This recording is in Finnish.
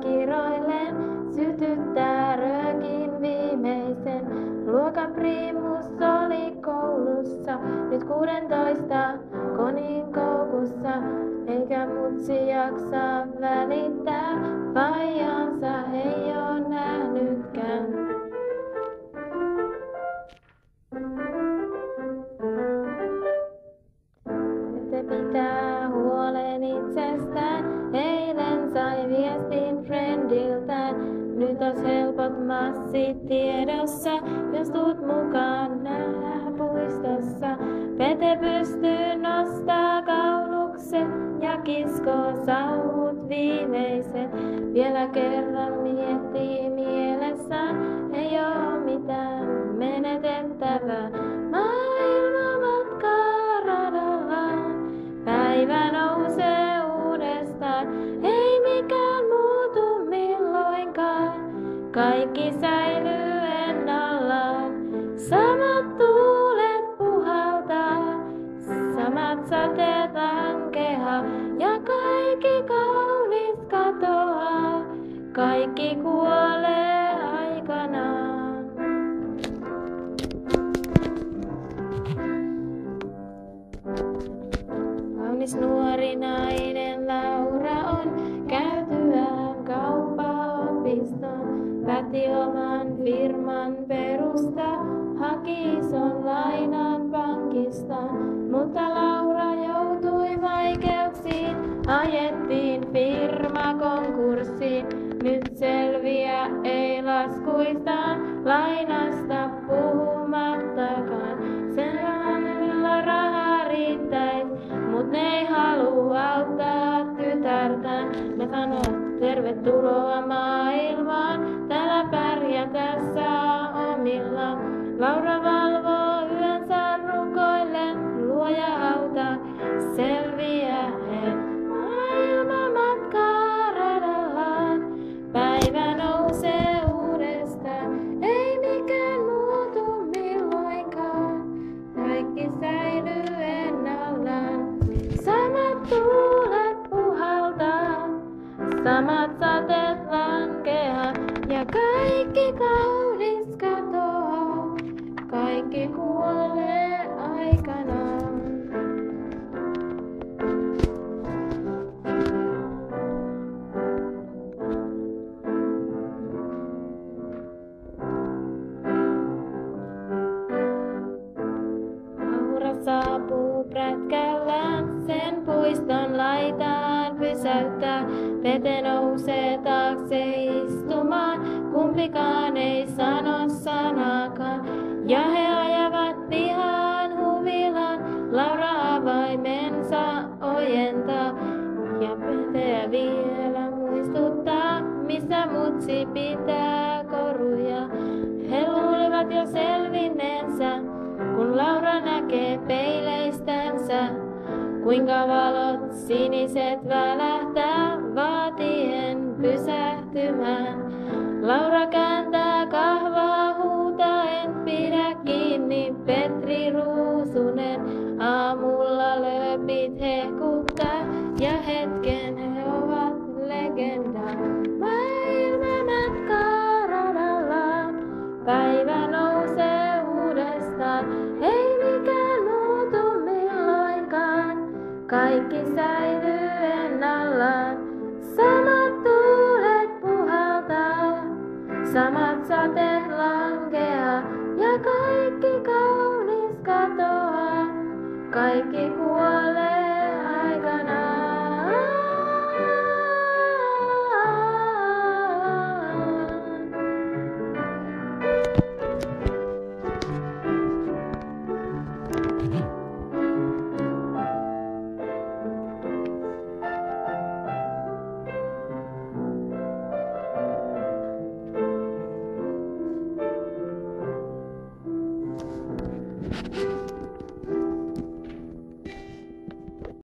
kiroillen sytyttää röökin viimeisen. Luokan priimus oli koulussa, nyt 16 konin koukussa. Eikä mutsi jaksa välittää, faijansa ei oo nähnytkään. Te pitää huolen itsestään, eilen sai viestin friendiltään. Nyt os helpot massit tiedossa, jos tuut mukaan puistossa. Pete pystyy nostaa kauluksen ja kiskoo sauhut viimeisen. Vielä kerran miettii mielessään, ei oo mitään menetettävää. Maailma matkaa radallaan, päivä nousee uudestaan. Ei mikään muutu milloinkaan, kaikki säilyy ennallaan. Samat tuulet puhaltaa, samat sateet lankeaa ja kaikki kaunis katoaa. Kaikki kuolee aikanaan. Kaunis nuori nainen Laura on käytyään kauppaopiston. Päätti oman firman perustaa, haki ison lainan pankista. Mutta Laura joutui vaikeuksiin, ajettiin firma konkurssiin. Nyt selviä ei laskuistaan, lainasta puhumattakaan. Sen rahanilla rahaa riittäis, mut ne ei halua auttaa tytärtään. Ne sanoo, tervetuloa maailmaan, täällä pärjätä saa omillaan. Laura valvoo yönsä rukoillen, luoja auta, selviää he. Maailma matkaa radallaan, päivä nousee uudestaan. Ei mikään muutu milloinkaan, kaikki säilyy ennallaan. Samat tuulet puhaltaa, samat sateet lankeaa ja kaikki kaunis katoaa. Kaikki kuolee aikanaan. Laura saapuu prätkällään, sen puiston laitaan pysäyttää. Pete nousee taakse istumaan, kumpikaan ei sano sanaakaan. Ja he ajavat pihaan huvilaan, Laura avaimensa ojentaa. Ja Pete vielä muistuttaa, missä mutsi pitää koruja. He luulivat jo selvinneensä, kun Laura näkee peileistänsä. Kuinka valot siniset välähtää, vaatien pysähtymään. Laura kääntää kahvaa huutaen, pidä kiinni Petri Ruusunen. Aamulla lööpit hehkuttaa ja hetken he ovat legendaa. Maailma matkaa radallaan, päivä nousee uudestaan. Ei mikään muutu milloinkaan, kaikki säilyy